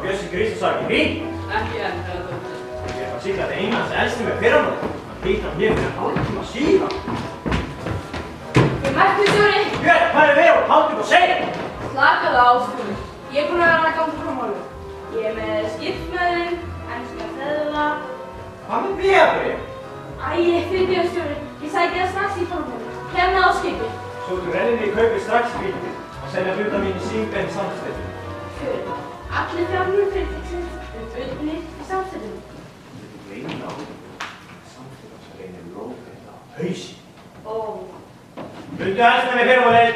Bjössi Grísson sá ekki hring? Ekki enn, herra dóttir. Ég fann sig að eina hans elsti með fyrramálið. Hann hitt á mér fyrir hálftíma síðan. Verkefnisstjóri! Björn, hvað er við og hálftíma seint? Slakaðu á, stjóri. Ég er búinn að vera að ganga frá málum. Ég er með skiptmeðin, enska seðla. Hvað með bréfabréf? Fyrirgefðu, stjóri. Ég sæki það strax í formúli. Hérna á skipi. Svo þú rennir í kaupið strax í bílinn og selja hluta mín í Sýnbein samstættu. Stjóri, allir fjármunir fyrirtækisins unnir í samstættunum. Þú reynir á samstættan sem reynir lóðið á hausin. Ó. Fundu helst með fyrramálið.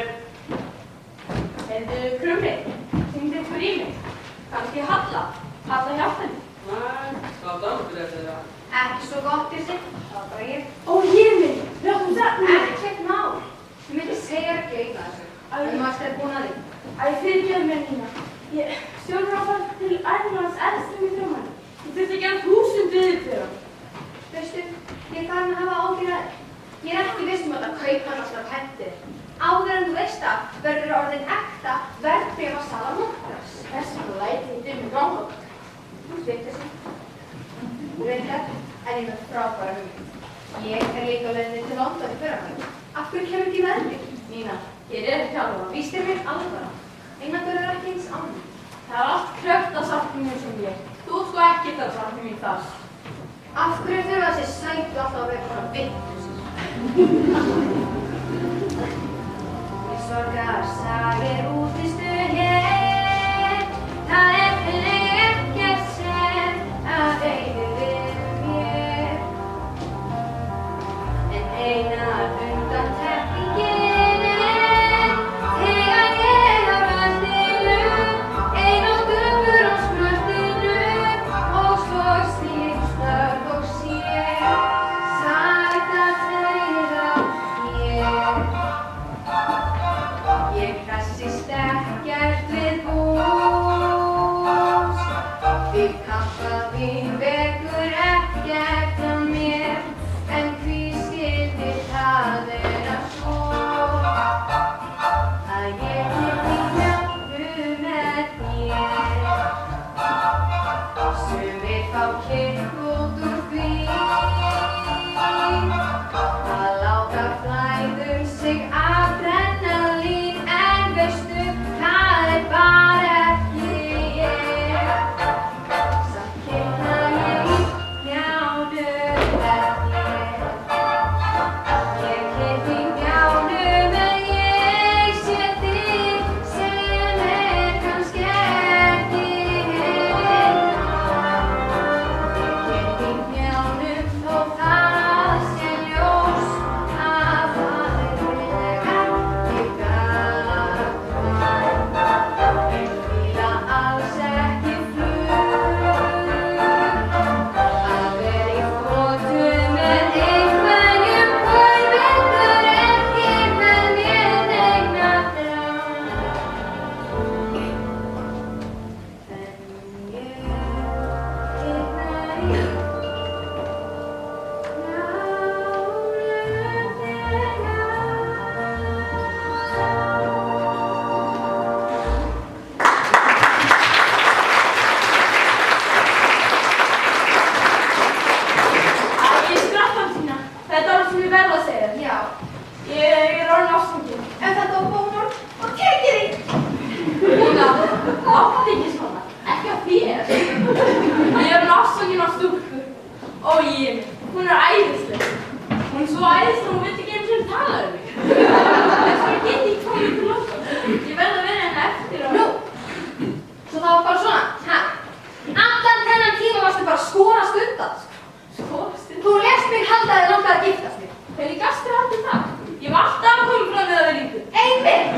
Heyrðu, Krummi, hringdu ykkur í mig. Kannski Halla hjálpa henni. Nei, það var fyrir þetta þeirra. Ekki svo gott í sig, það var bara ég. Ó, ég minn, við áttum það. Ekkert mál. Ég myndi segja ekki eina þessu. En maður er búin að því. Fyrirgefðu mér Nína. Stjórn var að fara til Ærlands eldstum í þrjómanni. Ég þurfti að gera 1000 viðir fyrir hann. Veistu, ég er farin að hafa áhyggjur af þér. Ég er ekki viss um að það kaupa hann alltaf hendir. Áður en þú veist það, verður orðin ekta verðbréfasala Montrans. Þess vegna læti ég dimmi ganga. Þú veit þessu. Reyndar, en ég með frábæra hugmynd. Ég er líka á leiðinni til London í fyrramálið. Af hverju kemur ekki með mig? Nína, ég er ekki alveg. Víst er mér alvara. Einangur er ekki eins annað. Það er allt krökt að sarpum mér sem ég. Þú sko ekkert að sarpum mér þar. Af hverju þurfa þessi sætu alltaf að vera svona vitlausir? Ég sorgar sagir útistu hér. Það er ekkert sem að eyði við mér. En eina undantekningin er þegar ég á röndinu, ein á dömur á skröldinu og svo stíg snögg og sé sagt að þeirra hér. Ég hressist ekkert við hús, því kaffa þín vekur ekkert á mér, en hví skyldi það vera svo að ég geti hjálpu með þér. Sumir fá kyrk út úr því að láta flæða sig adrenalín, en veistu hvað er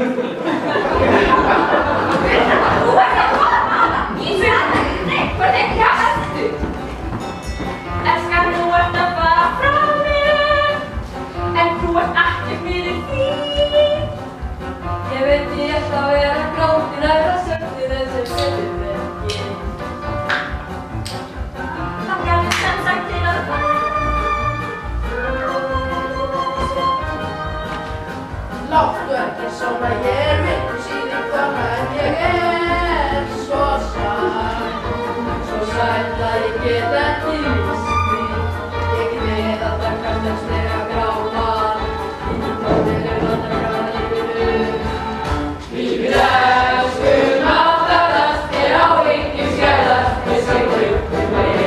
Þú ert að koma hana! Nei, hvernig kæstu? Elskan, þú ert að fara frá mér, en þú ert ekki fyrir því. Ég veit ég ætla að vera grátin að það söktir en sem setur mig ekki. Þakkar sem sagt til að fara. Láttu ekki svona, ég miklu síðan kona en ég svo sætt að ég get ekki lýst því. Ég get við að takast en stega gráma, ég get tóttir að taka lífinu. Lífið elskum áttast, á yngi skæðast, við sængur upp mig.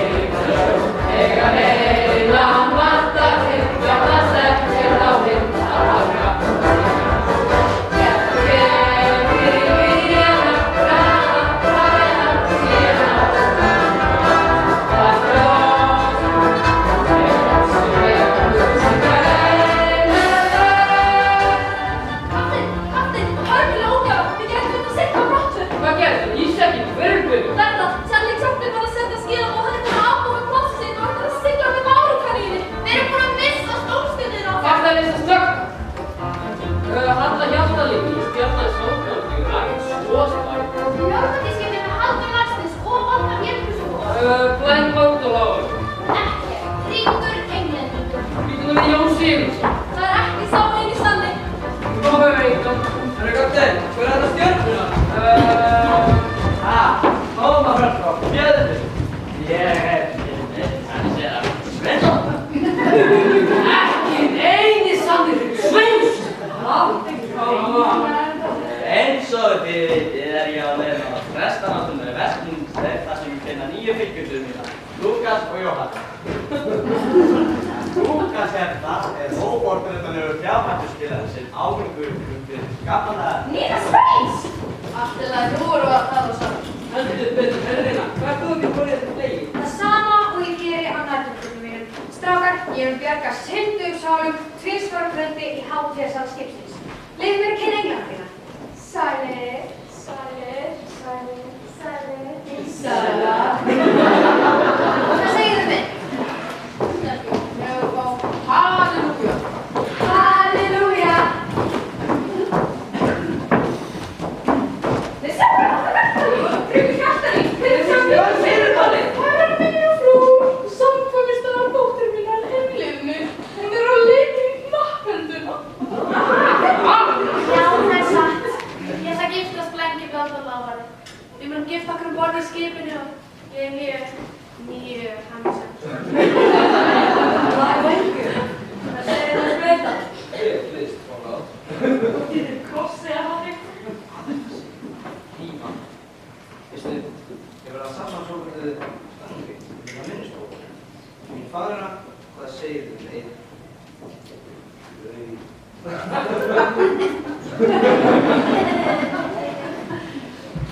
Ega heilan vantar hinn, gamast ekki á hinn að haka.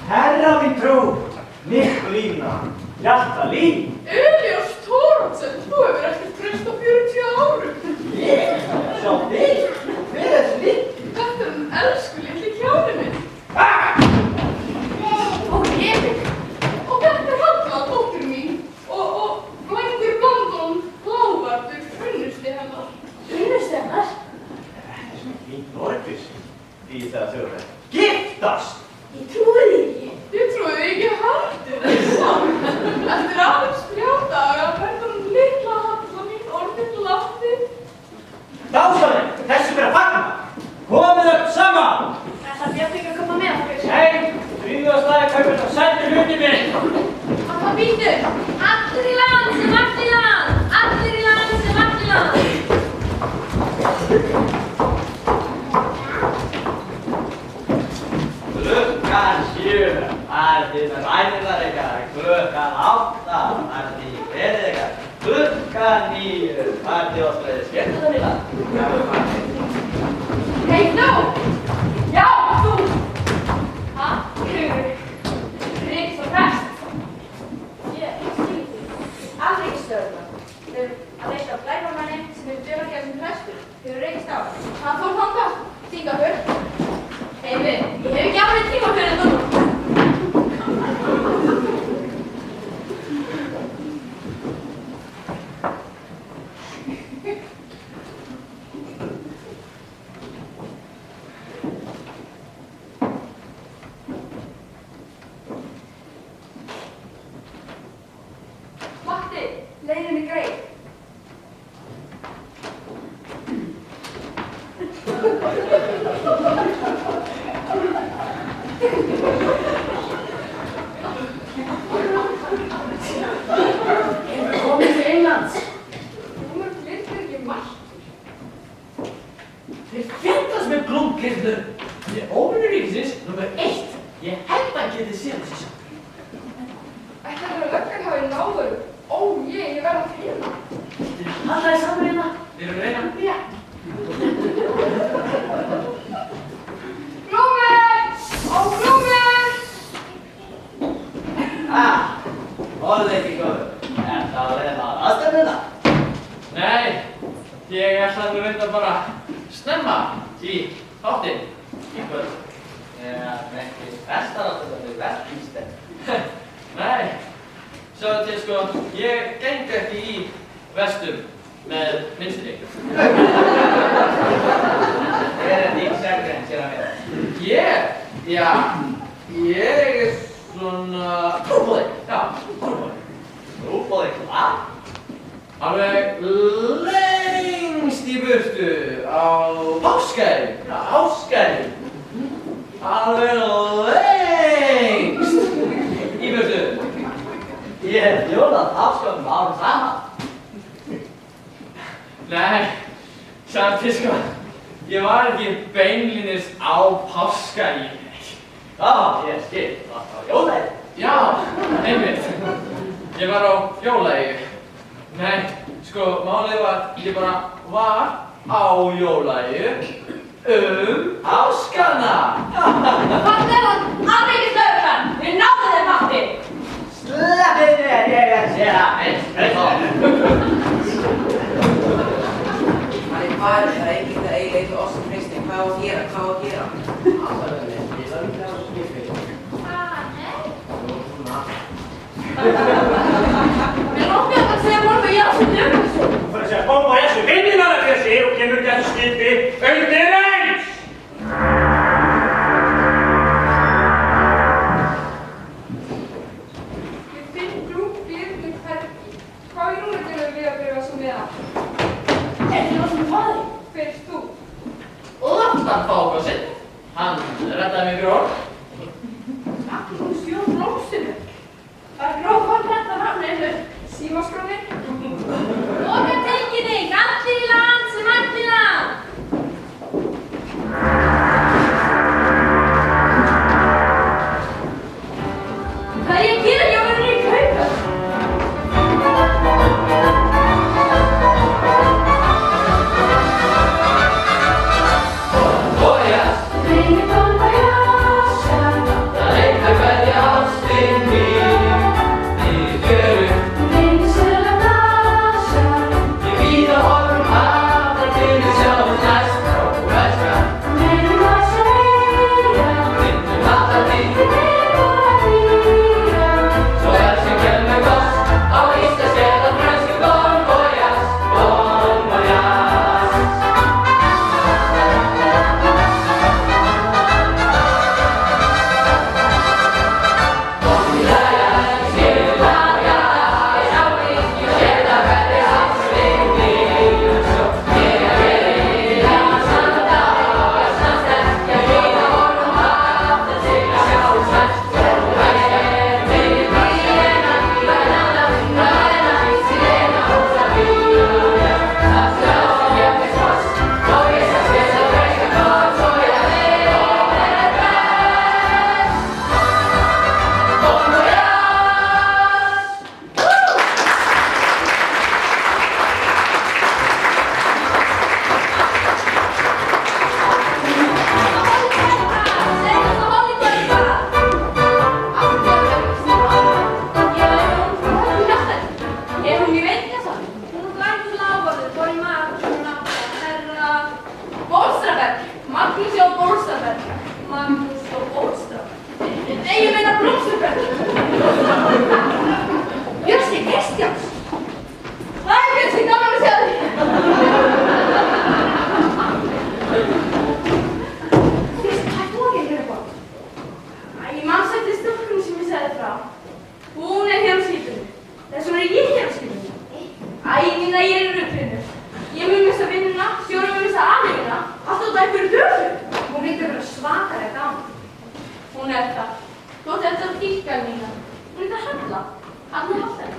Herra min trú, Nikolína, Hjaltalín. Elias Thoroddsen, þú hefur ekki treyst á 40 árum. Ég? Sjá þig? Hver er þessi litli? Þetta er hann elsku litli kjáni minn. Og Emil. Og þetta er Halla, dóttir mín. Og Blængur Blandón, Lávardur, unnusti hennar. Unnusti hennar? Þetta er svona fínt orðis. Því það þau eru giftast. Ég trúi því ekki. Ég trúi því ekki heldur, það er samt. Eftir aðeins 3 daga verður hún litla Halla mín orðin landi. Dásanir, þessu fyrir að fagna. Komið upp saman. Ætlar Björn ekki að koma með okkur? Nei, dríðu að staði kaupið og sendir hluti minn. Halla býtur. Allir í land sem allt í land. Allir í land sem allt í land. Klukkan 7, það er því með ræðingar ykkar. Klukkan 8, það er því verið ykkar. Klukkan 9, það er því ástæðið skemmtuna mína. Hei, þú! Já, þú! Ha? Ríkis og prest. Ég skil því. Alveg ekki stjórna. Við erum að leita á glæpamanni sem hefur dögað hér sem prestur. Hefur reykist á. Hann fór þangað. Þingafur. Heimi nú reyndar bara snemma í þáttinn í kvöld. Ekki vestar á þetta við vestísten. Nei, sjáðu til sko, ég geng ekki í vestum með vinstri. Þín sérgrein, sér að mér. Ég? Já, ég svona trúboði, já, trúboði. Trúboði hvað? Alveg lengst í burtu á páskaeggjum, já, páskaeggjum. Alveg lengst í burtu. Ég hef jólað afskömmum árum saman. Nei, sjáðu til sko, ég var ekki beinlínis á páskaeggjum. Ég skil, það var jólaegg. Já, einmitt. Ég var á jólaeggjum. Nei, sko, málið var, ég bara var á jólaeggjum páskana. Hvað er það? Afreikislögreglan! Við náðum þeim Matti! Sleppið mér, ég sér að eins. Hann hvað það enginn það eiginlega eitthvað oss sem hreistin. Hvað á að gera? Hvað á að gera? Ástæðunni, ég var ekki á svo skipið. Mér lótti að segja Bolma Jassi Dömmundsson. Þú fyrir að segja Bolma Jassi vinninara þessi og kemur þessu skipi undir eins! Ég finn glúmblirni hvergi. Hvað í núna gerðum við að byrja svo með það? Er þið losum faði? Hver er þú? Laftan fákosinn, hann reddaði mig gróð. Magnús Jón Blómstunum. Það er grófan þetta nafn einu. Símaskráni? Loka tenginni, allir í land sem allir í land. Hvað er ég að gera? Ég var verið í kaupa. Bojas, Reynir Bolma Jassi. það reynir hverja ástin mín. Við fjörum, Reynir Sela Blasa. við víða horfum hafðar til við sjáum næst frá vestra. Reynir Blasa Eyja. Myndum alltaf því, Reynir bara Eyja. svo sem kemur gott á íslensk eða frönsku. Bon voyage, bon voyage. Magnús Jón Blómstunum. Magnús Jón Blómstunum. Nei, ég meina Blómstunum. Bjössi Kristjáns. Hæ, Bjössi, gaman að sjá þig. Bjössi, hvað er þú að gera upp á? Ég manns eftir stúlkunni sem ég sagði frá. Hún er hér á skipinu. Þess vegna er ég hér á skipinu. Mína, ég er rugglinu. Ég mun missa vinnuna, Sjóri mun missa aðeina. Allt út af einhverju döfu. Hún lítur að vera svakalega gaman. Hún er það. Þú átti eftir að dýrka mína. Hún er það Halla. Halla Hafþæn.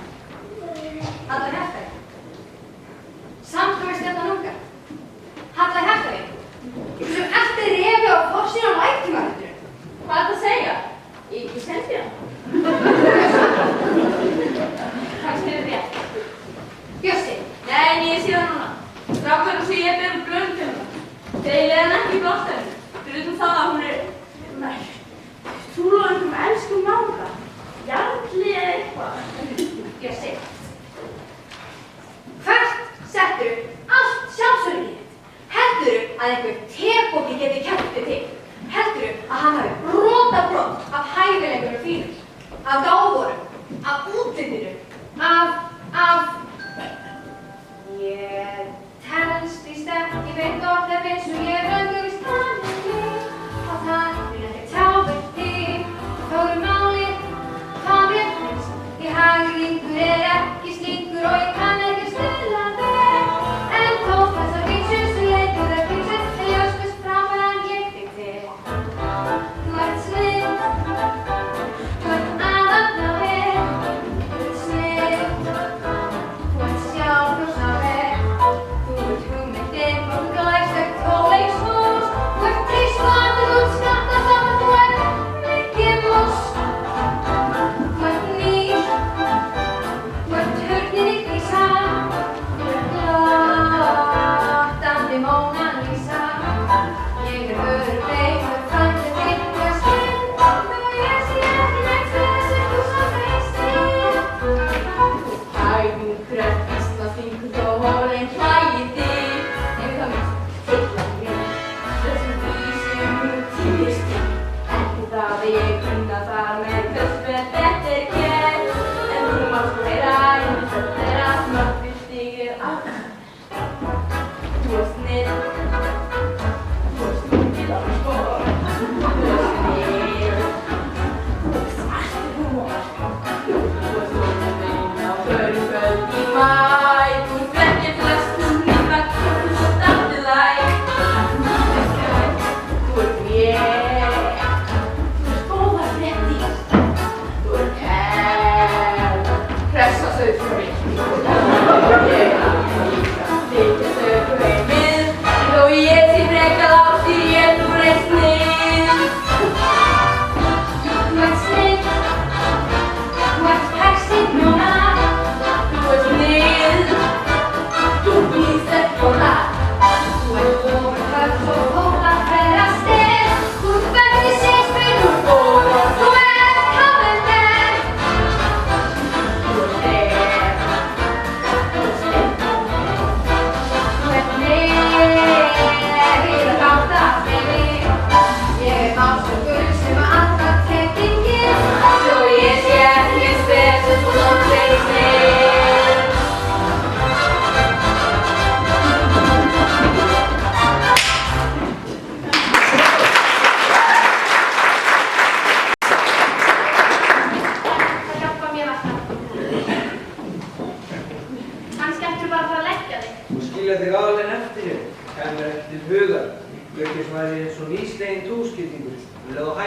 Halla Hjartari. Samkvæmur Stjarnan ungar. Halla Hjartari. Sem eftir refi á forsíðan á lækjumarður. Hvað er það að segja? Ég sendi hann. Kannski er það rétt. Bjössi. Nei, ég sé það núna. Strákurinn sem ég ber blöðum til hennar. Þeir leiða hann ekki í blóttanum. Fyrir utan það að hún er trúlega einhverjum elskum mála. Jarli eða eitthvað.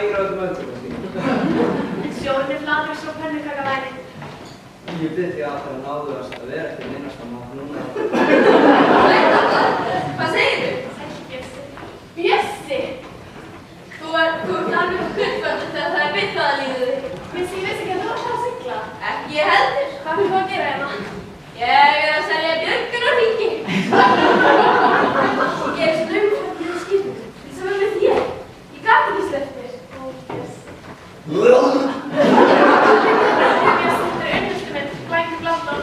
íþróttum öllum. En sjórinn er flatur svo pönnukaka væri. Ég byrði því alltaf að náðuðast að vera ekki minnast á maður núna. Hvað segir þú? Bjössi. Bjössi! Þú ert alveg fullföldin þegar það er bitfaðalíðið þig. Bjössi, ég veist ekki að þú varst að sigla. Ekki ég heldur. Hvað er þú að gera hérna? Ég er að selja björgunarhringi. Ég er slumfætt með skipinu. Sem er með þér. Ég gat ekki sleppt þér. Ó, Bjössi. Bjössi, þetta er unnustu minn. Blanki Blanton.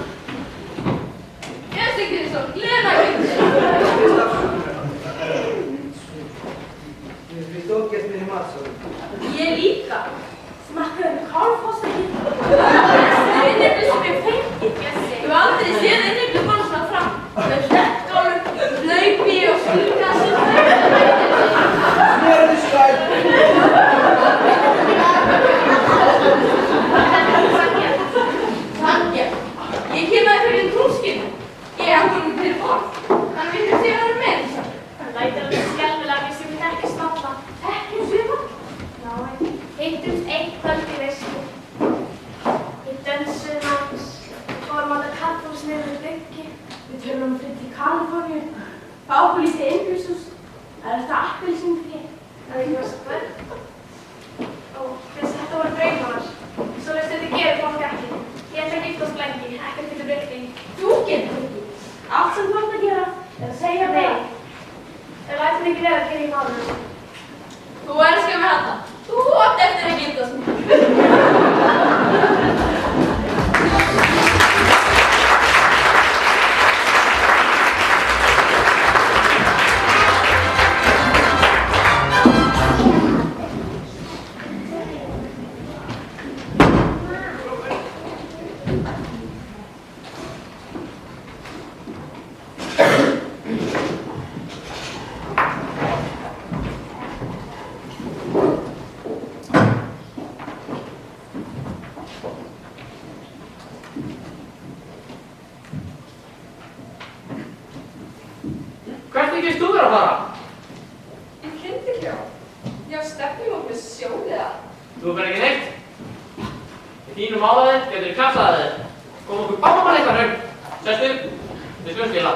Bjössi Grímsson, Lena Grímsson. Mér finnst ógæst minni matsóð. Ég líka. Smakkaðu kálfostekinn. Þessi innefni sem ég fengi. Bjössi. Ég hef aldrei séð innefni bara svona fram. Með hlettgálum, hlaupi og skilgassi. Smjörðisvæð! Sangja. Ég kem að fyrir trúskinu. Ég hef komið fyrir borð. Hann vilja sé að vera með þess að. Hann lætur alveg skjálfilega við sem við ekki stalla. Ekki svima. Já, hittumst einn kvöld í veislu. Við dönsum hans, fórum á þetta kaffhús niður við byggi. Við tölum fyrir til Kaliforníu. Fáum lítið innbjörnshús. Það er þetta appelsínfrí. Það er ekki verið skvöld. Og þetta voru draumar. Svo veist þetta gerir fólk ekki. Ég ætla að giftast Blanki, ekkert getur breytt því. Þú getur ekki. Allt sem þú ert að gera er að segja Nei. nei. Ég læt mig ekki vera að gera í málunum. Þú elskar mig þetta. Þú átt eftir að giftast mig. Hvert þykist þú vera að fara? Í kynntikjá. Já, stefnum okkur með sjóliða. Þú verður ekki neitt. Í þínum áðaðið getur þið kraftaðið þið. Kom okkur bámamann eitthvað raun. Sestu, við skulum spila.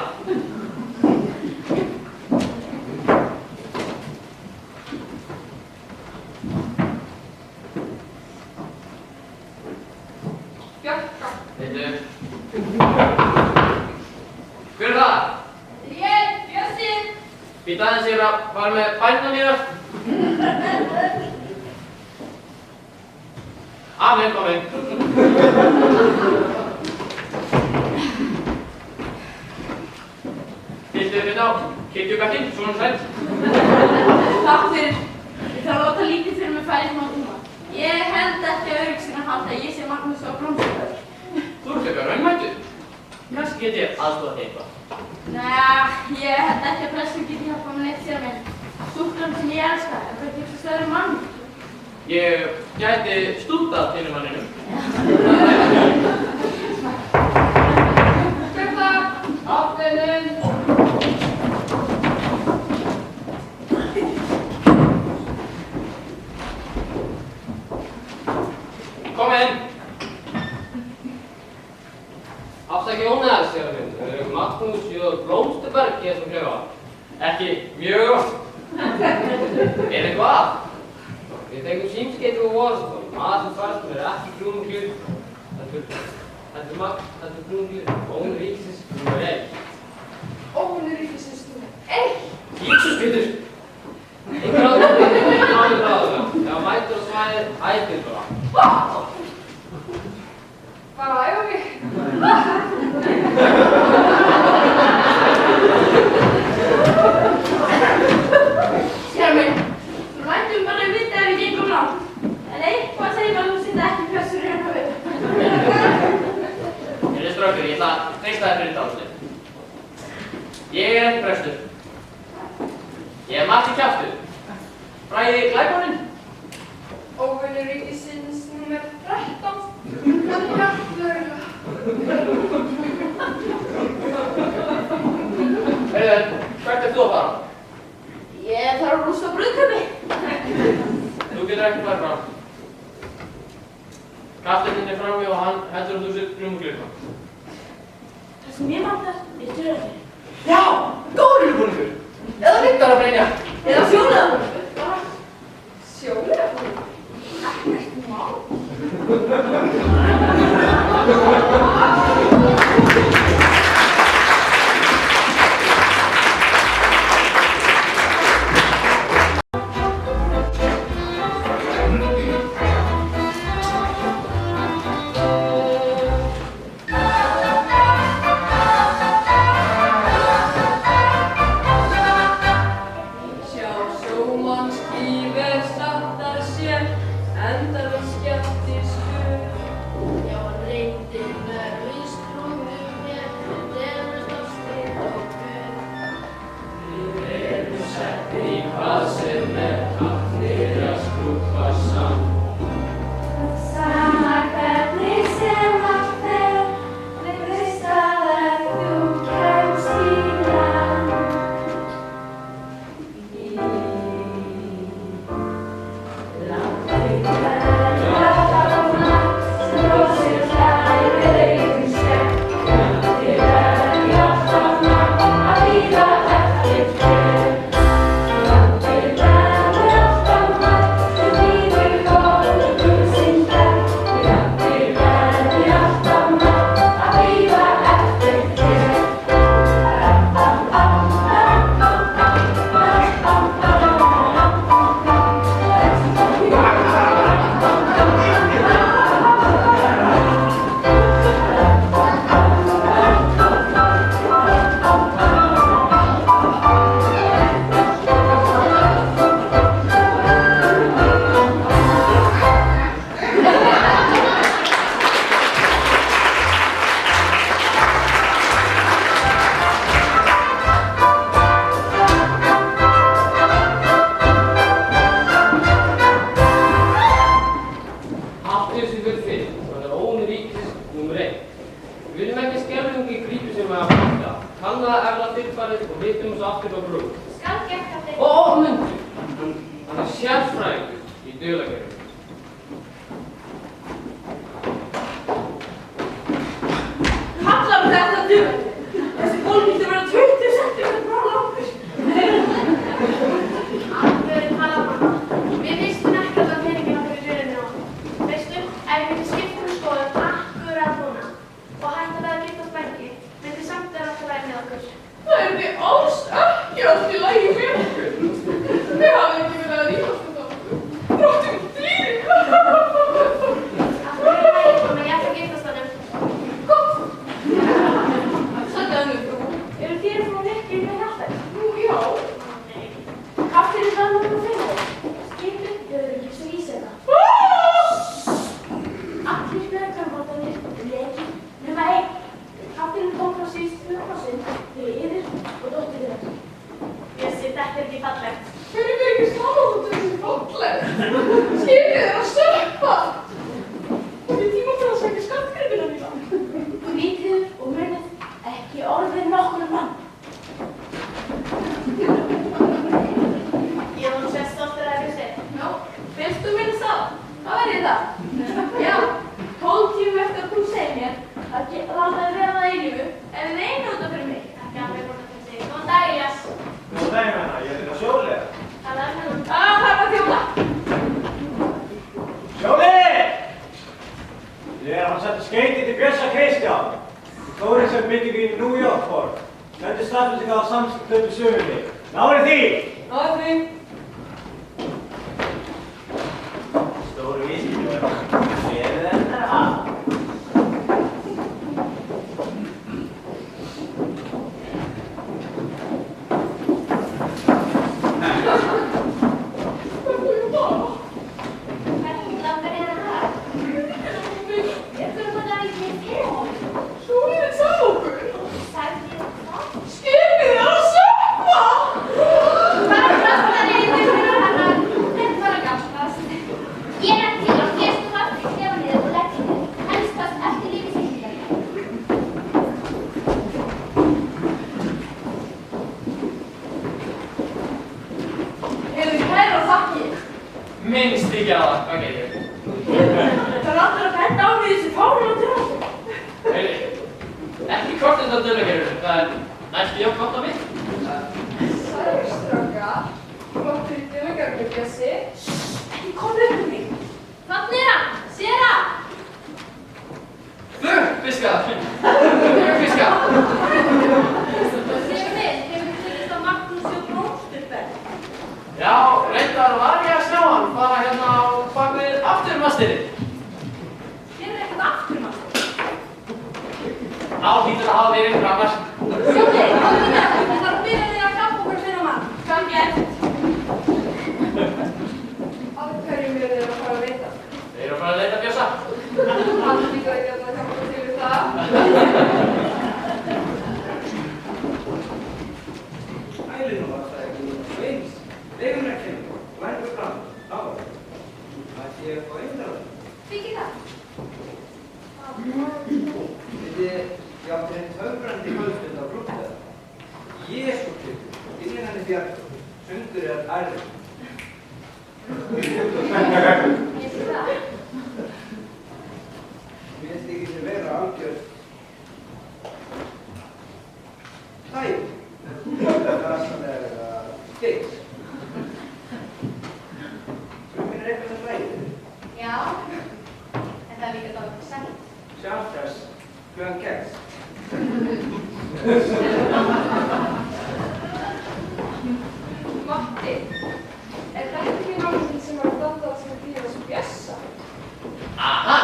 Björka. Veitu. Hver er það? Ég, Bjössi. Býta aðeins ég að fara með bænum mínar. Amen, komin. Fylgdu hérna á kirkjubekkinn, svona sætt. Takk fyrir. Ég þarf að láta lítið fyrir mig færi smá tíma. Ég held ekki að öryggsin að halda að ég sé Magnús á Blómsfjörður. Þú ert eitthvað raunmættur. Kannski get ég aðstoða þig eitthvað. Nei, ég held ekki að prestur geti hjálpað mér neitt sér mér. Stúlkan sem ég elska er bara ekki eitthvað stöður mann. Ég gæti stútað þínum manninum. Skjöfla! Áttinu! Kom inn! Afsækja ónæðisjara minn. Magnús J. Blómsterberg hér sem klefa. Ekki mjög oft. Er eitthvað að? Við fengum símskeitu og Washington. Maður sem fannst mér ekki grúnum hlut. Þetta er grúnum hlut. Ónur ríkisins nummer 1. Óvinur ríkisins nummer 1. Jesus Pétur! Einhver áður ráðulega. Þegar mætur á svæðið, ætir bara. Bara að æfa mig. Sér mig, þú lætum bara að vita ef ég gengum langt. En eitthvað segir maður að þú sýnda ekki hversu reyna við. Ég er strákur, ég ætla að treysta þér fyrir dálítið. Ég er ekki prestur. Ég er Matti Kjaftur. Fræði glæbóninn. Óvinur ríkisins nummer 13. Heyrðu, hvert er þú að fara? Ég þarf að rústa brúðköpi. Þú getur ekki fara fram. Kapteinninn frammi og hann heldur að þú sér glummuglöfum. Það sem ég vantar er dyrafyrir. Já, góður búningur. Eða vittar að breyna. Eða sjónaðabúningur. Sjónaðabúningur? Ekkert mál. Skipið er að sökkva! hvað gerir ég? Það er allir að benda á mig þessi fárun og dröfn. Heyri, ekki hvort þetta dulargerður, það er næstu jafn gott á mig. Sælir stráka, flottur í dulargerður, Bjössi. Ekki komið upp um mig. Þannig er hann, sér hann. Flugfiska! Flugfiska! Sér minn, hefur tekist að Magnúsi og Blómsturberg. Já, reyndar var ég að sjá hann fara hérna á bakvið afturmastinni. Hér er eitthvað afturmastur. Á, hlýtur að hafa verið einhver annars. Sjóði, áður með það þarf að byrja þig að klappa okkur fyrir mann. Hvað gert? Að hverjum eru þeir að fara að veita? Þeir eru að fara að leita Bjössa. Hann lítur ekki að hjálpa til við það. Æli nú að það ekki svo eins. Leifum ekki henni, længur fram, á. Það sé að fá einhverja. Fikið það? Ég átti henni töfrandi kvöldstund á brúktaða. Jésu Kristur, inni henni Bjartur, sundur er ærið. Ég sé það. Mér finnst ekki sem vera algjörð. Hæ. Það sem er skeitt. Fruminn er eitthvað sem ræðir. Já, en það er líka dálítið sætt. Sjálfstæðs, hlugan keks. Matti, er þetta ekki náttúrulega sem var dandað sem er fyrir þessu Bjössa? Aha!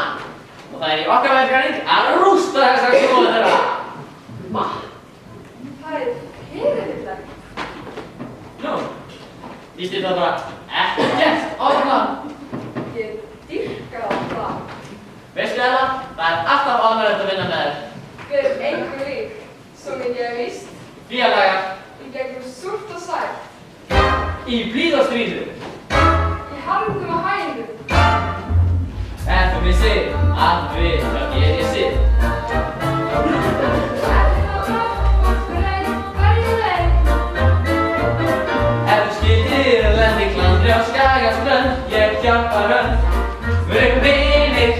Og það er í okkar verkefni að rústa þessar skoðu þeirra. Hva? Það er fyrirlittlegt. Nú, vístu það bara ekki gert áfram. Ég dýrka á það. Veistu Ella, það er alltaf ánægilegt að vinna með þér. Við erum engu lík, svo mikið ég víst, Félagar, í gegnum súrt og sætt, í blíð og stríðu. í harmum og hænum. Ef þú missir, aldrei þá ger ég sitt. Ef þú skildir lendi klandri á Skagaströnd, ég hjálpar hönd. Við erum vinir,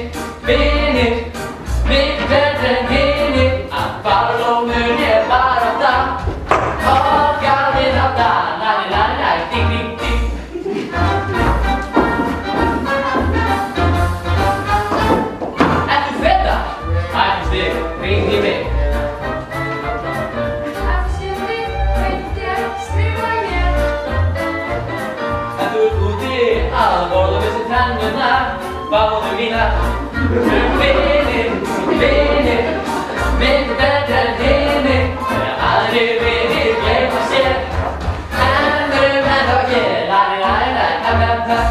vinir, mikið betri en hinir. Að fara og mun ég bara á það. Okkar við á það, lari, lari, lari, ding, ding, ding. Ef þú feta, hættist þig, hringdu í mig. Ef þú ert úti að borða við sér tennurnar, báðu mínar. Við erum vinir, vinir, mikið betri en hinir. Þegar aðrir vinir gleyma sér, en við erum ennþá hér. Lari, lari, lari, hepp, hepp, hepp.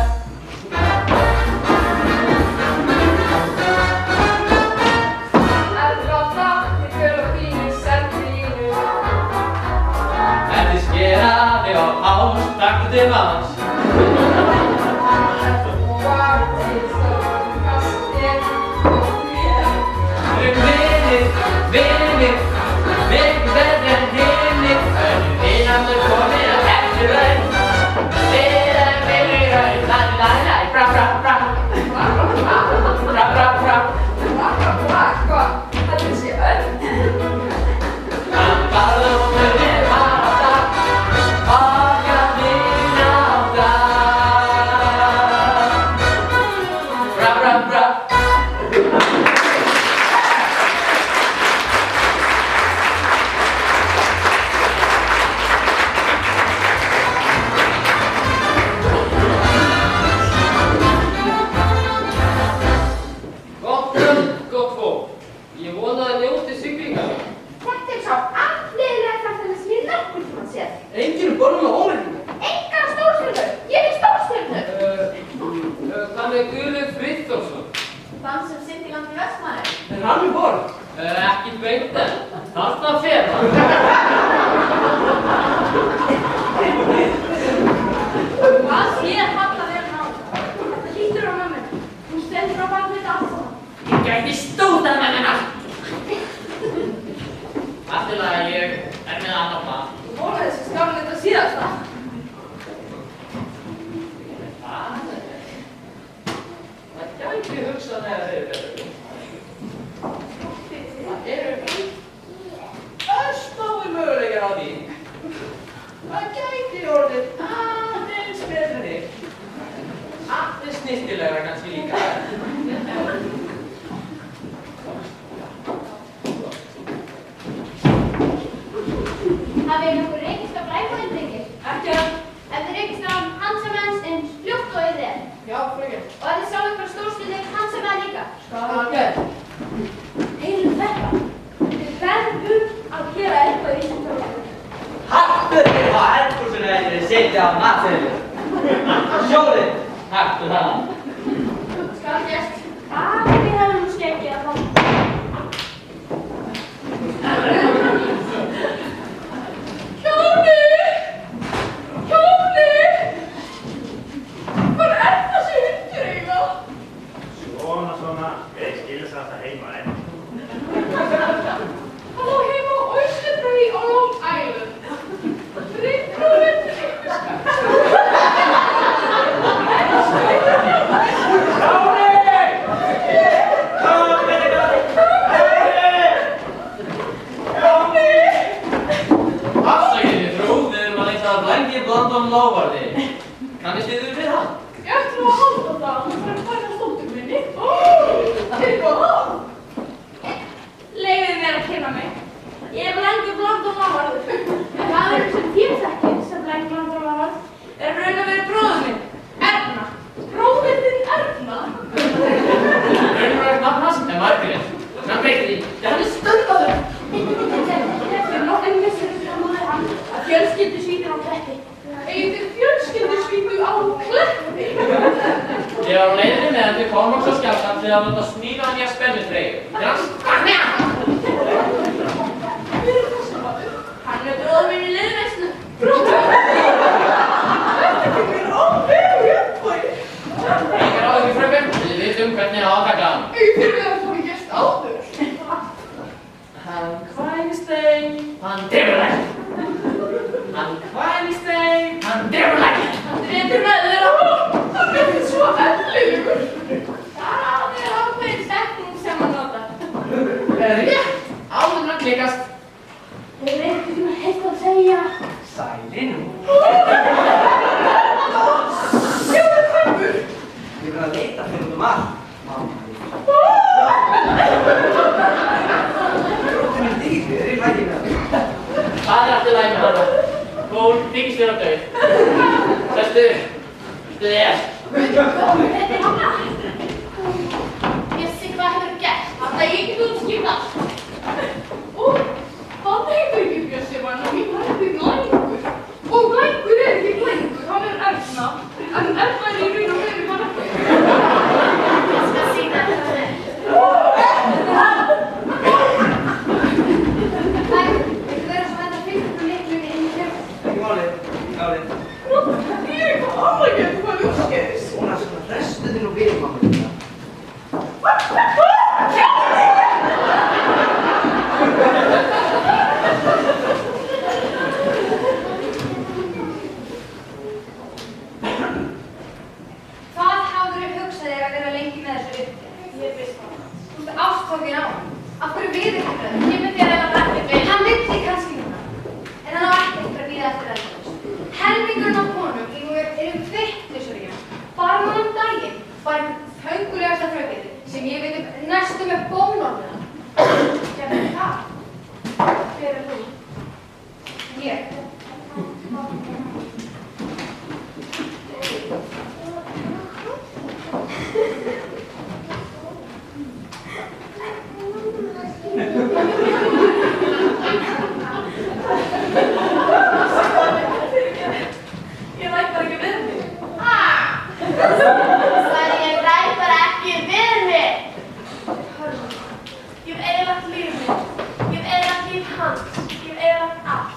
Ef þið skera þig á háls, taktu til manns. Við erum vinir, vinir, mikið betri en hinir. Önnur vinarnir komin að eftir raun. Við erum vinir í raun. Lari, lari, lari, bra, bra, bra. Bra, bra, bra. Hann barði og muni bara á það. Okkar vin á það. Bra, bra, bra. Gott kvöld, gott fólk. Ég vona að njóti siglingar. Þetta er sá afleiðilega kvartanir sem ég nokkurn tímann séð. Enginn er borðum á óreikningu. Engar stórstjörnur! Ég er stórstjörnur! Hvað með Guðlaug Friðþórsson? Þann sem sitt í landi Vestmannaeyja. Er hann um borð? Ekki beint en. Þarna fer hann. Hvað sé að falla vel ná? Þetta hlýtur á mömmu. Hún stendur á bak við þetta allt saman. Ég gæti stótað með hennar. Allt í lagi, ég er með annar plan. Þú vonaði þessi skafin þetta síðasta. gæti hugsanlega verið betra. Það eru örsmáir möguleikar á því. Það gæti orðið aðeins betri. Aðeins snyrtilegra kannski líka. Hafið þið nokkuð rekist á Blækóðinn, drengir? Ekki að. Ef þið rekist á Hansamans eins fljótt og þið er. Já, frekar. Og ef þið sáu eitthvað stórstundið Hansaman líka. Skal gert. Heyrðu þetta. Við verðum að gera eitthvað í þessum þjóðum. Hattur þig á eldhúsinu en þið setja á matseðli. Sjólið, hattu það. Skal gert. Við hefum nú skeggið að fá. Svona, ég skilur það alltaf heima enn. Hann á heima á Oyster Bay á Long Island. Ritrófinn ykkurskap. Afsakið þið frú, við erum að leita að Blængi Blondon Lovardi. Kannist þið við það? Ég ætlum að halda það, hann þarf að færa stóttur minni. Eitthvað. Leyfið mér að kynna mig. Ég er Blængi Blondon Lovardi. Maðurinn sem þér þekkir sem Blængi Blondon Lovardi er raun að vera bróðir minn, Erna. Bróðir þinn Erna. Raunverulegt nafn hans er Margrét. Hann breytir því. Hann er stöðvaður. Fyrir nokkrum misserum þjónaði hann að fjölskyldusvítin á Kletti. Eigið þið fjölskyldusvítu á Kletti? Ég var á leiðinni með hann til Kormáks og Skjálfand til að láta smíða hann í að spennutreyju. Þegar hann sparnja! Hver er þessi maður? Hann er bróðir minn í liðveislu. Þetta kemur óvegu jafnvægi. Engar áhyggjur fröken, við vitum hvernig að taka hann. Eigið þið við að það er gert áður? Hann kvænist þeim, hann drefur þær. Hann kvænist þeim, hann drefur þær. Hann drepur með þeirra. Hann er svo ellilegur. Það er ákveðin setning sem hann notar. Rétt, áður en hann klikast. Hefur einhvern heilt að segja? Sælinn. Sjóðu kaupur. Ég verð að leita fyrir út um allt. Mamma. Róttunum dýri, er í lagi með það. Það er allt í lagi með hana. Hún þykist vera dauð. Sestu þér. Þetta er hana. Ég sé hvað hefur gert. Þetta ég get útskýrt allt. Hann heitir ekki Bjössi mann og ég hætti Blængur. Og Blængur er ekki Blængur, hann er Erna. En Erna er í raun og veru hann ekki. Ég skal sýna þetta þér. Viltu vera svo þetta fylgum leiklunni inn í hljóð? Ekki málið, Gáli. Ég er eitthvað annað getur hvað útskýrist. Svona hrestu þið nú við, mamma. Hvað hafðirðu hugsað þér að vera lengi með þessu uppgjöf? Ég veist það. Þú ert ástfangin á hann. Af hverju viðurkennir það? Ég myndi að reyna að ræða við. Hann vill þig kannski núna. En hann á ekki eftir að bíða eftir eldhús. Helmingurinn á konum eru vitlausar í hann. Bara núna um daginn var einhvern föngulegasta frökið sem ég veit næstum með bónorðina. Gerðu það? Hver er þú? Ég. Ég ræð bara ekki við mig. Sagði ég ræð bara ekki við mig. Ég hef eyðilagt líf mitt. Ég hef eyðilagt líf hans. Ég hef eyðilagt allt.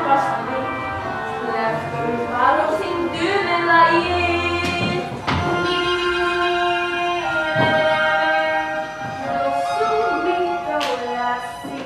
basta við. Sleftur var og syngdu með lagið. Og svo mitt á rassi.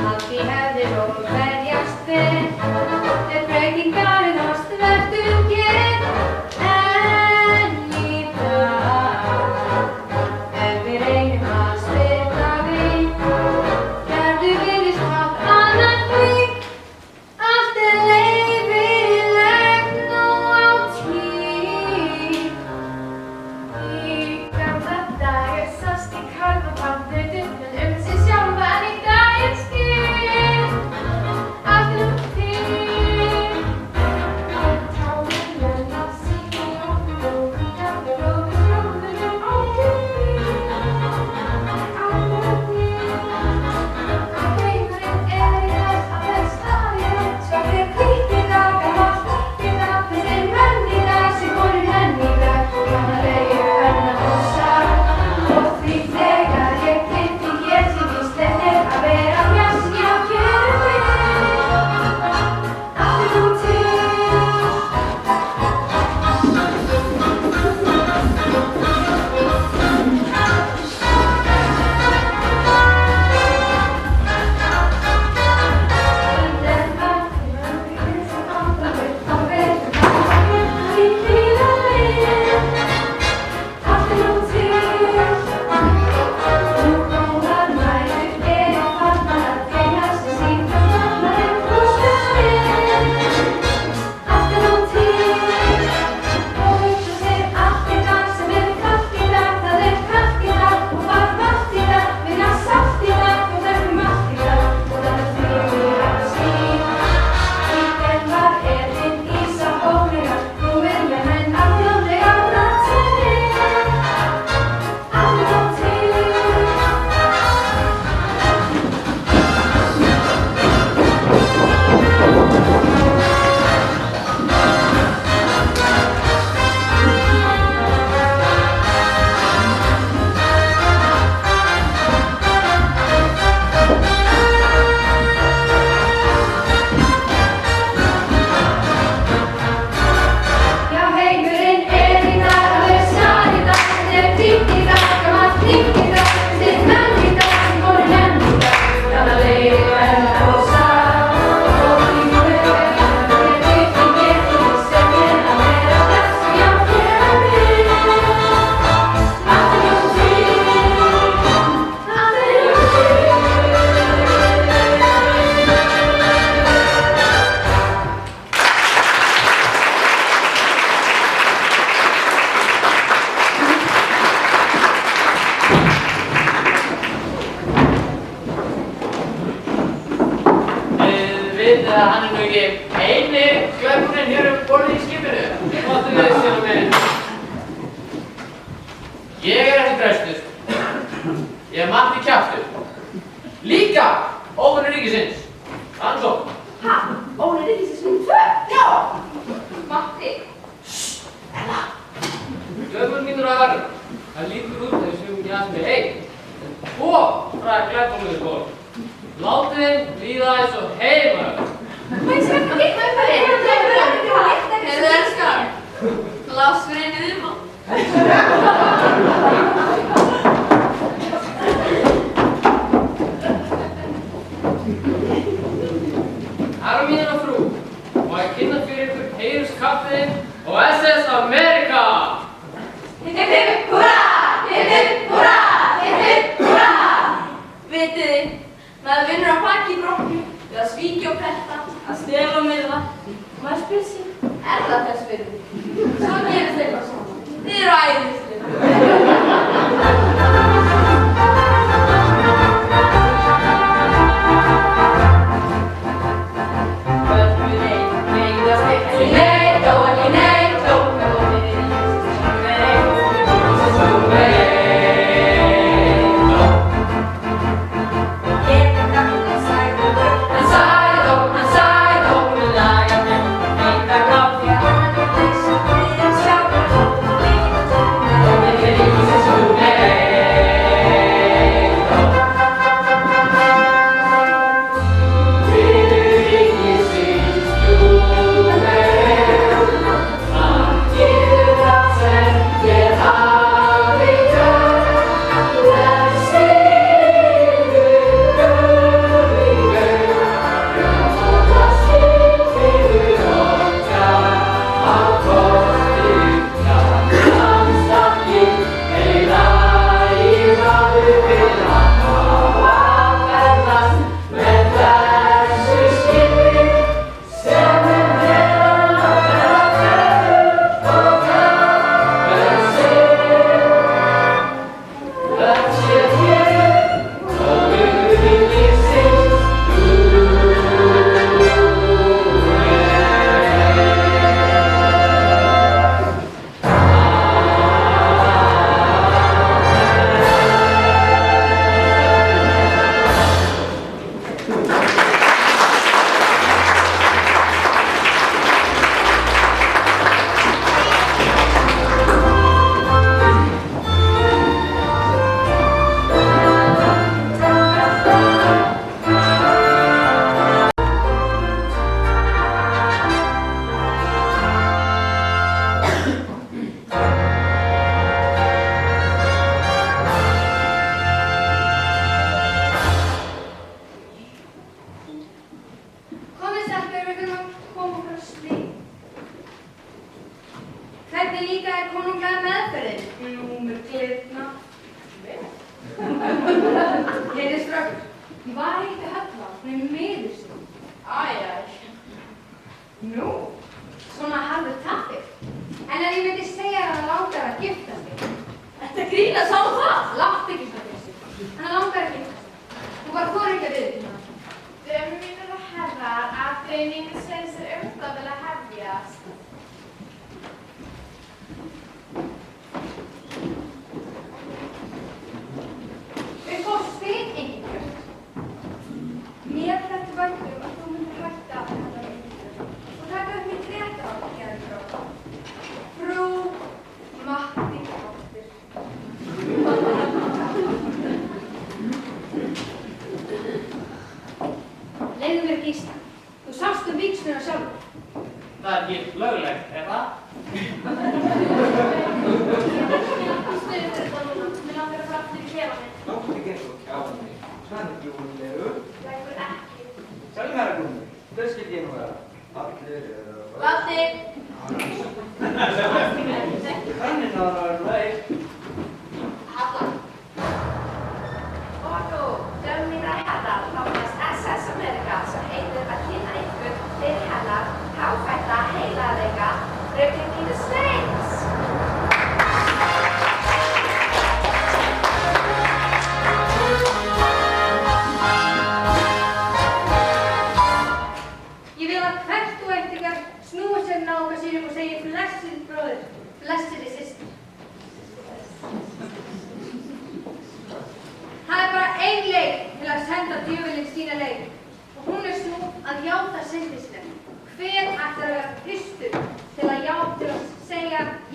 Allt í hefðir og verjast við. Ellilífsins 2? Já! Matti. Dömur mínur og herrar, það lítur út þegar við ekki aðeins með einn, en 2 fræg glæpamöður fólk. Látið þeim líða eins og heima. Hvað er sem ekki með það? Heyrðu elskar, láss fyrir einu viðmál. Herra mínir og frú, má ég kynna fyrir ykkur heiðurskapteinn og SS America! Hipp hipp húrra! Hipp hipp húrra! Hipp hipp húrra! Vitið þið, maður vinnur á baki í brokku við að svíkja og pelta, að stela og myrða. Maður spyr sig, er það þess virði? Svo gerist þeir bara saman. Þið eru æðislega. Snúa sér náunga sínum og segir blessed brother, blessed sister.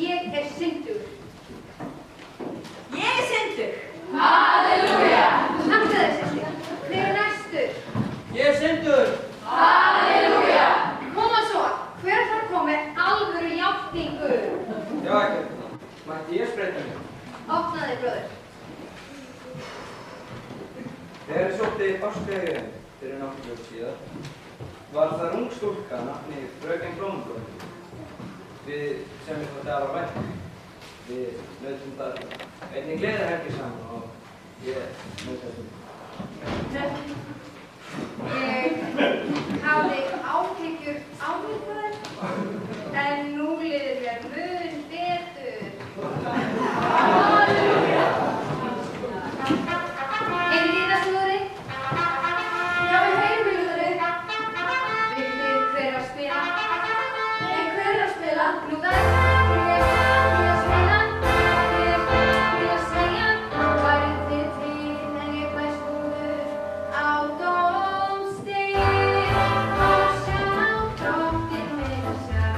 Ég er syndugur. Ég er syndug. Halleluja! Takk fyrir þessi. Hver er næstur? Ég er syndur. Halleluja! Koma svo. Hver þarf komið alvöru játningu? Já, ekkert. Mætti ég spreyta mig? Opna þig, bróður. Þegar ég sótti Ástfjörðin fyrir nokkrum síðan, var þar ung stúlka nafni Fröken Blómblóm. Við sem við þótti aðra vænt. Við nautum þar einnig gleðihelgi saman og ég naut þessum. Ég hafði áhyggjur áhyggjur, en nú líður mér mun betur. Halleluja! Heyrið þið það, slúðri? Já, við heyrum í slúðri. Vitið þið hver er að spila? Hver er að spila? Nú það er ég að spila. Ég að segja. Værið þið til en ég bæ slúður á dómstig. Og sjá drottinn minn sjá.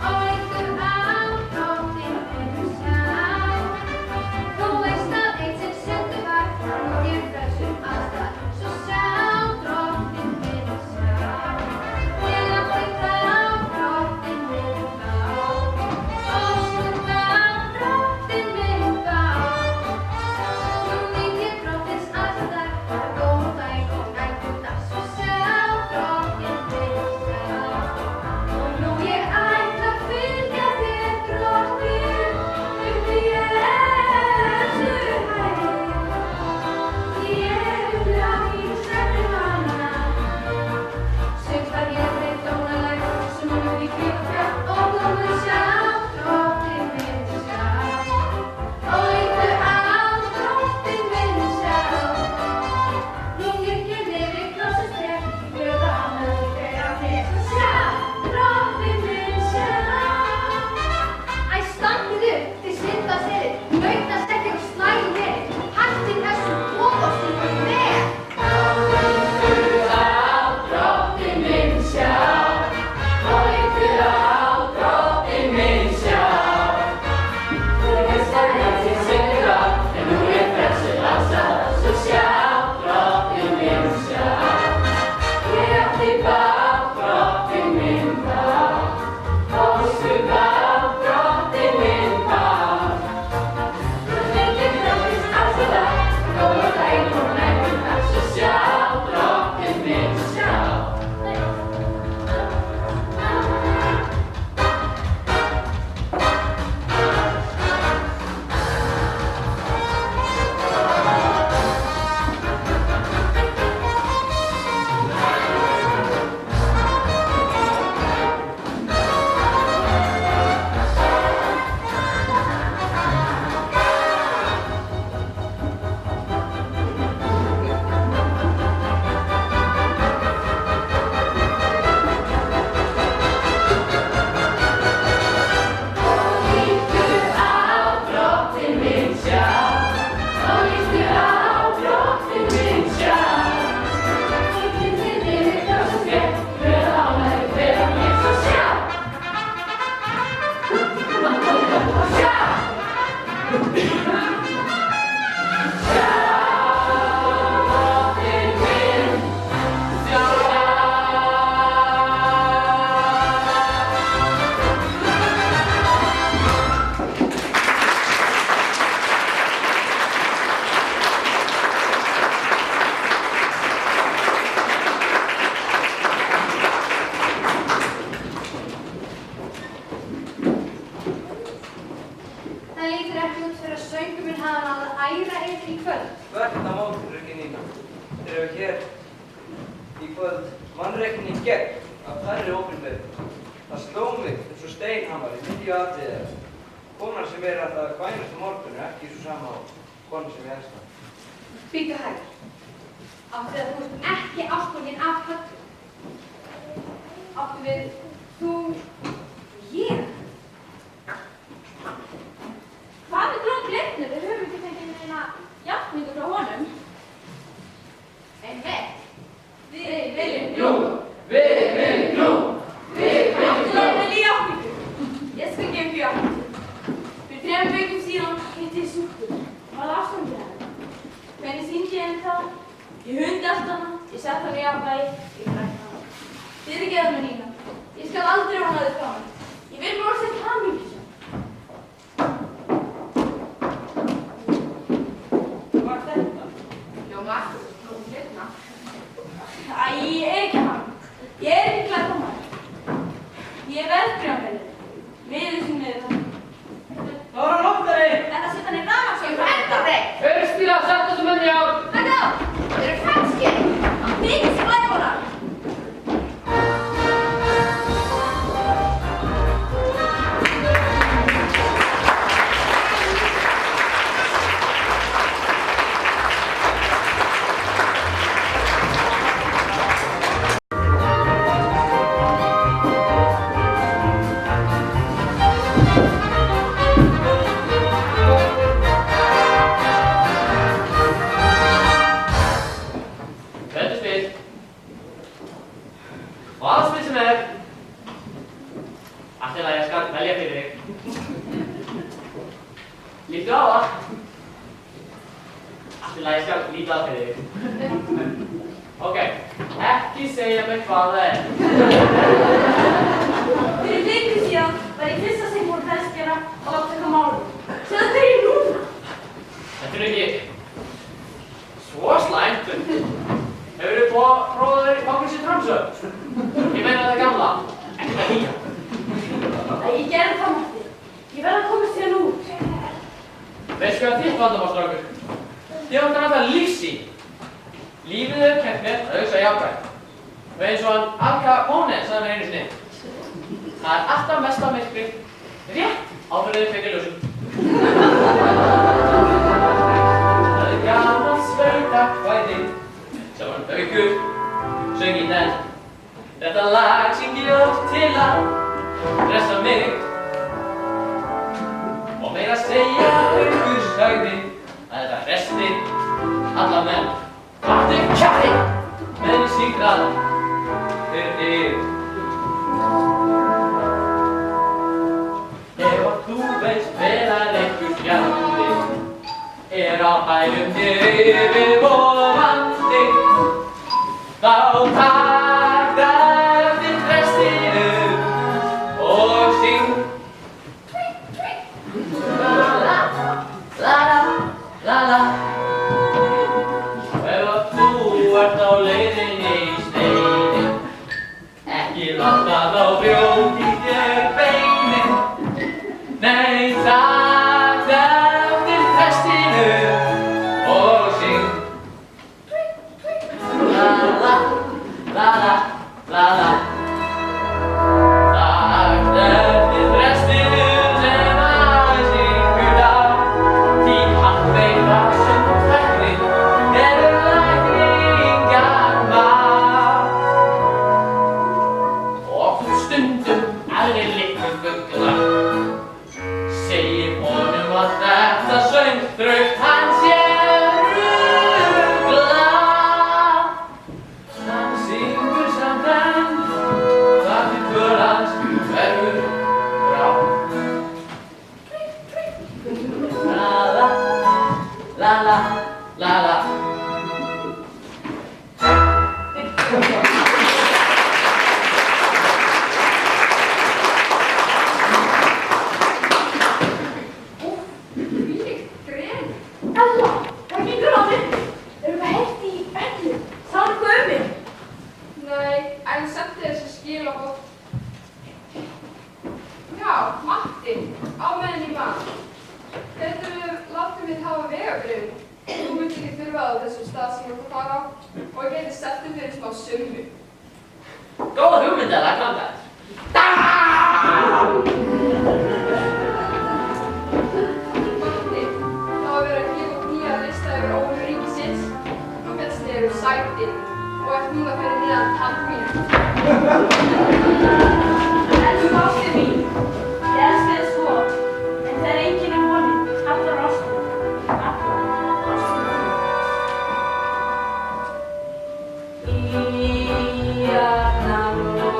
Og líktu á drottinn minn sjá. Þú veist að eitt sem syndur var, nú ég frelsum allstað. Svo sjá drottinn minn sjá. Ég átti þá drottinn minn þá. Og snurra drottinn minn þá. Nú nýt ég drottins allstað, góða og næturdag. Svo sjá drottinn minn sjá. Og nú ég ætla að fylgja þér drottinn, upp í Jesú hæð. Ég vilja í svefni hana. Sumt var ég breytt dónaleg, sem nú í kvíkja. Og þú mun sjá drottinn minn sjá. Og líktu á drottinn minn sjá. Nú gikk ég niður krossins tré, glöð og ánægð þegar hann er. Svo sjá drottinn minn sjá. Æ, standið upp, þið syndast erið, nautast ekki og slægið verið. Hættið þessu boðorðstíku með. Drottinn minn sjá, og líktu á drottinn minn sjá. Þú veist að þetta syngur var, en nú er frelsið allstað. Svo sjá drottinn minn sjá. Ég átti bágt drottinn minn bágt, og vissu bágt drottinn minn bágt. Þú fylgir drottins allstað, góða daginn og næturdag. Svo sjá drottinn minn sjá. Líktu á drottinn minn sjá, og líktu á drottinn minn sjá. Þú kynntir niður krossins tré, glöð og ánægð þegar hann er. Svo sjá. Sjá. Sjá drottinn minn sjá. Það lítur ekki út fyrir að söngur minn hafa náð að æra yfir í kvöld. Þvert á móti, Fröken Nína. Þeir eru hér í kvöld mannrekni gegn af þærri opinberum. Það sló mig eins og steinhamar í miðju atriðið. Konan sem er að það kvænast á morgun er ekki svo sama á konan sem ég elska. Bíddu hægur. Áttu að þú ert ekki ástfanginn af Höllu. Áttu við þú og ég. Hvað er Glóm Glitnir? Við höfum ekki fengið neina játningu frá honum. Einmitt. Við viljum Glóm, við viljum Glóm, við viljum Glóm. Allir vilja játningu. Ég skal gefa ykkur játningu. Ég verðbréfafenni. Miður sem miður það. Það var hann óttari! Þetta setja hann í rafmagnsvél frá Hættu þig! Austfíla, settu þessu menn í ár! Hættu þá! Þeir eru falskir! Mikið sklæðbólar! Þetta er spil. Og allt spil sem er. Allt í lagi, ég skal velja fyrir þig. Líttu á það. Allt í lagi, ég skal líta á fyrir þig. Ok, ekki segja mig hvað það er. Fyrir viku síðan var ég fyrsta sem fór ferskjara og láta taka málum. Sjáðu þegar ég núna. Þetta er ekki svo slæmt. Hefurðu prófað þér í fangelsi Tromsö? Ég meina það gamla, ekki það nýja. Nei, ég gerði það Matti. Ég verð að komast hérna út. Veistu hvað þitt vandamál, strákur? Þið vantar alltaf lífsýn. Lífið hefur kennt mér að hugsa jákvætt. Og eins og hann Al Capone sagði mér einu sinni. Það er alltaf mesta myrkrið rétt áður en þið fengið ljósið. Það er gamalt sveitakvæði sem hann Haukur söng í nefnd. Þetta lag syng ég oft til að dressa mig. Og meira að segja Haukur sagði að þetta hrestir alla menn. Hvað er kjæri með mér sigrað fyrir þig? Ef að þú veist vel að einhver fjandi er á hælum yfir ofandi, þá takk eftir hresstinu og syng. La la la la la. Ef að þú ert á leiðinni í steinin, ekki láta þá brjóti þér beinin. Nei, takk eftir hresstinu og syng. La la la la la la. Takk eftir hresstinu sem að syngur þá, því hann veit að söngtæknin eru lækningar mál. Og stundum aðrir litlu fuglar segir honum að þetta söngþraugt hans sé ruglað. Hann syngur samt enn þar til för hans verður grá. La la la la la la. Hvílíkt gren. Ella, hvað gengur á þig? Erum við heitt í öllu? Sagði eitthvað um mig? Nei, en sendi þessi skilaboð. Já, Matti, á meðan ég man. Geturðu látið mig hafa vegabréfið? Þú myndir ekki þurfa það á þessum stað sem þú ert að fara á og ég geti sett þig fyrir smá summu. Góð hugmynd að það kláta þess. Matti, þá er verið að gefa út nýja lista yfir óvinur ríkisins. Þú fellst þig yfir sæti og ert núna fyrir neðan tannmínu. Elsku ástin mín. Ég elska þig svo. En það er enginn af honum. Allar ástin. Allar ástin. Í jarðaró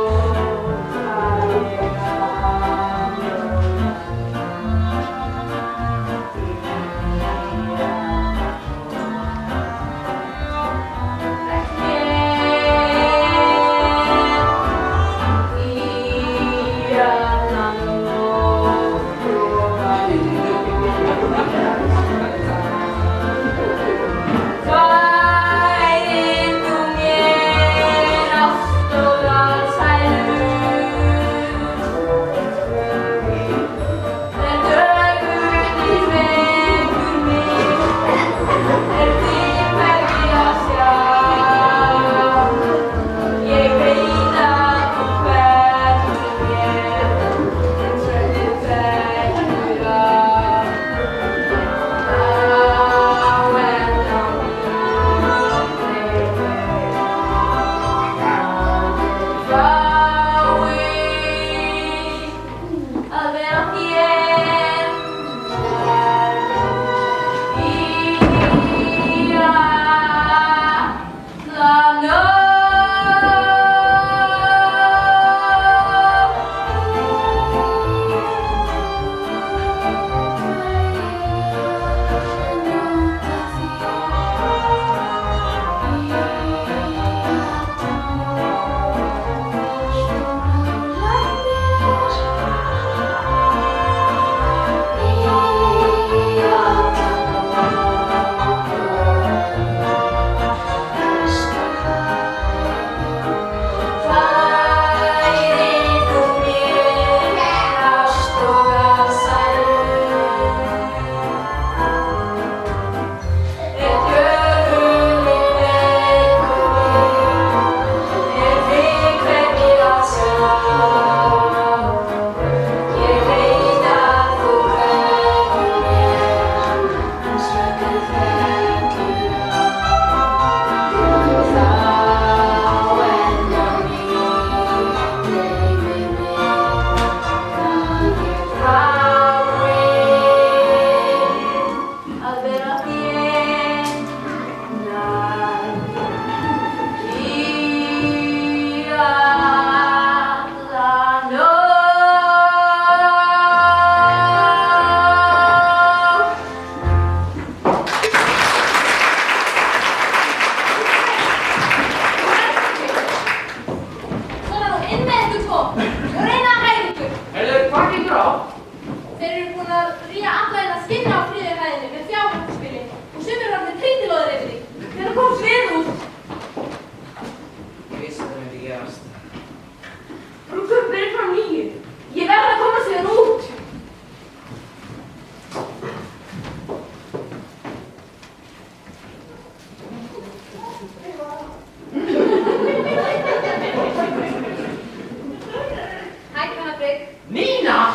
Patrik. Nína!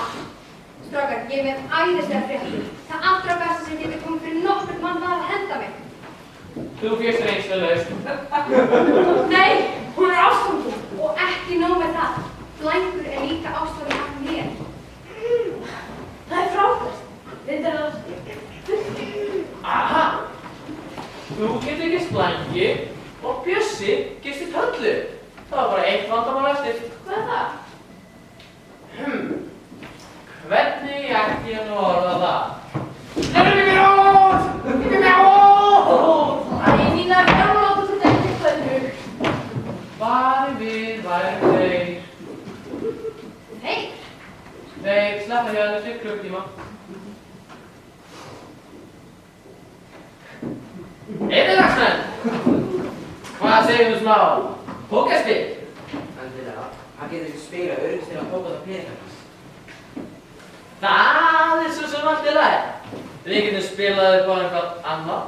Strákar, ég er með æðislega fréttir. Það allra besta sem getur komið fyrir nokkurn mann var að henda mig. Þú fékkst reynslulaust. Nei, hún er ástfangin. Og ekki nóg með það. Blængur er líka ástfangin af mér. Það er frábært. Þetta er að... Aha! Þú getur gist Blængi og Bjössi gisti Höllu. Það var bara eitt vandamál eftir. Hvað er það? Hvernig ætti ég nú að orða það? Hleypið mér út! Hleypið mér út! Æ, Nína, fjármála láta þú þetta eitthvað í hug. Bari við væri þeir. Þeir? Þeir sleppa hjá þessu klukktíma. Eðilagsmenn! Hvað segir þú smá? Pókerspil? Endilega, hann getur ekki spila öryggst til að tóka það peningar hans. Það er svo sem allt í lagi. Við getum spilað upp á eitthvað annað.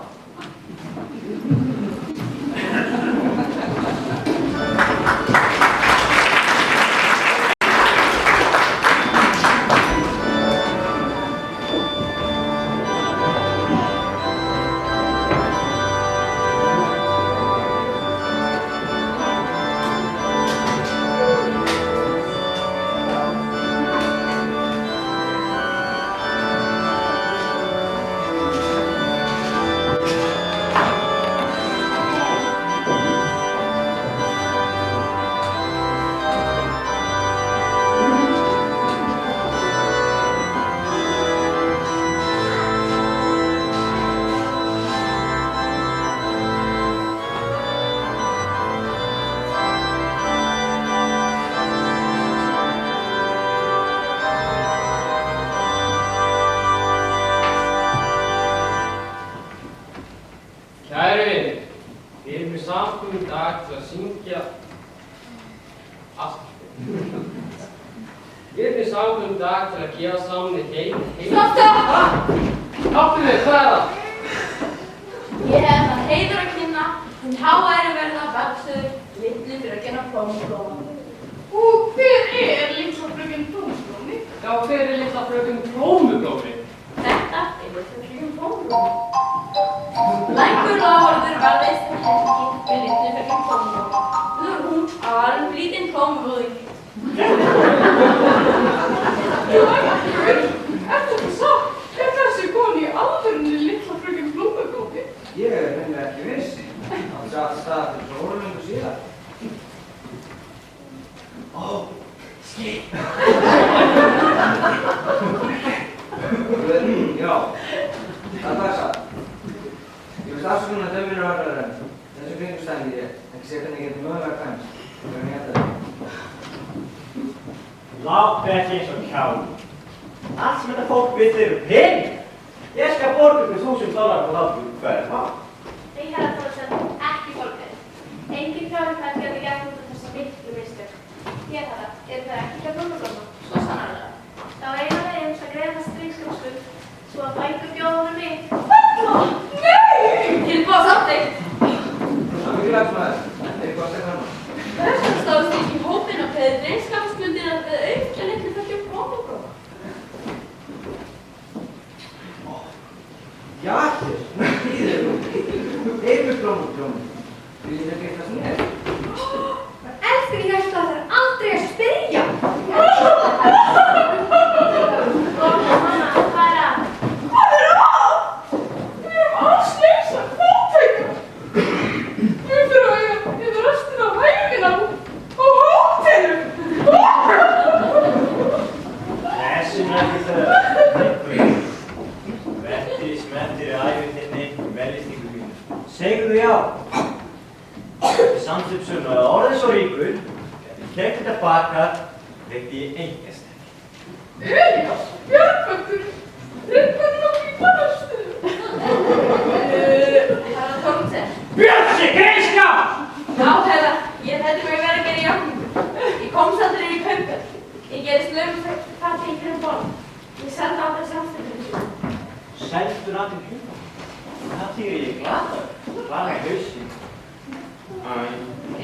Ég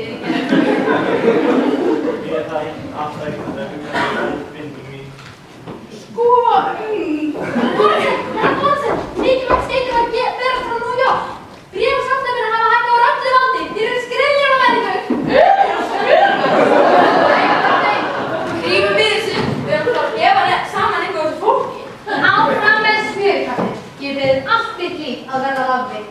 er það alltaf ekki að það er að verða rafvið.